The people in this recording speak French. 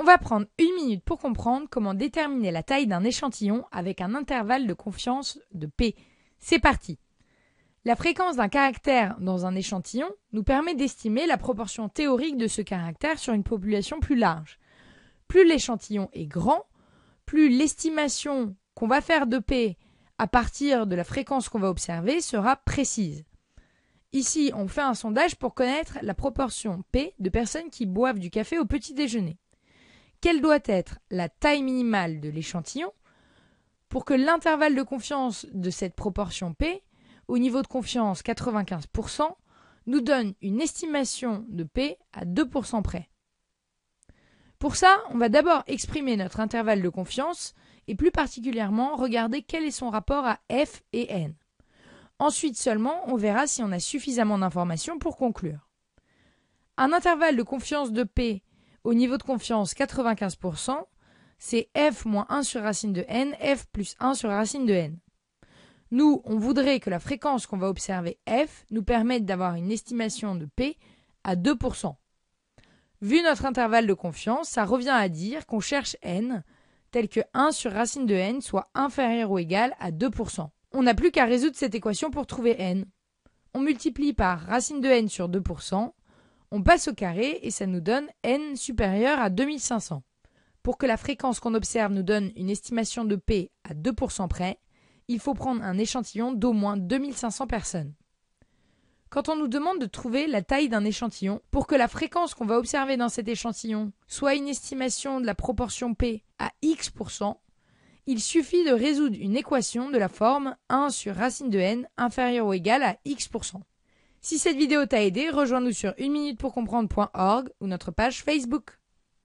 va prendre 1 minute pour comprendre comment déterminer la taille d'un échantillon avec un intervalle de confiance de P. C'est parti! La fréquence d'un caractère dans un échantillon nous permet d'estimer la proportion théorique de ce caractère sur une population plus large. Plus l'échantillon est grand, plus l'estimation qu'on va faire de P à partir de la fréquence qu'on va observer sera précise. Ici, on fait un sondage pour connaître la proportion P de personnes qui boivent du café au petit déjeuner. Quelle doit être la taille minimale de l'échantillon pour que l'intervalle de confiance de cette proportion P, au niveau de confiance 95%, nous donne une estimation de P à 2% près. Pour ça, on va d'abord exprimer notre intervalle de confiance et plus particulièrement regarder quel est son rapport à F et N. Ensuite seulement, on verra si on a suffisamment d'informations pour conclure. Un intervalle de confiance de P au niveau de confiance 95%, c'est F moins 1 sur racine de N, F plus 1 sur racine de N. Nous, on voudrait que la fréquence qu'on va observer F nous permette d'avoir une estimation de P à 2%. Vu notre intervalle de confiance, ça revient à dire qu'on cherche N, tel que 1 sur racine de N soit inférieur ou égal à 2%. On n'a plus qu'à résoudre cette équation pour trouver N. On multiplie par racine de N sur 2%, on passe au carré et ça nous donne N supérieur à 2500. Pour que la fréquence qu'on observe nous donne une estimation de P à 2% près, il faut prendre un échantillon d'au moins 2500 personnes. Quand on nous demande de trouver la taille d'un échantillon, pour que la fréquence qu'on va observer dans cet échantillon soit une estimation de la proportion P à X%, il suffit de résoudre une équation de la forme 1 sur racine de N inférieur ou égal à X%. Si cette vidéo t'a aidé, rejoins-nous sur 1minutepourcomprendre.org ou notre page Facebook.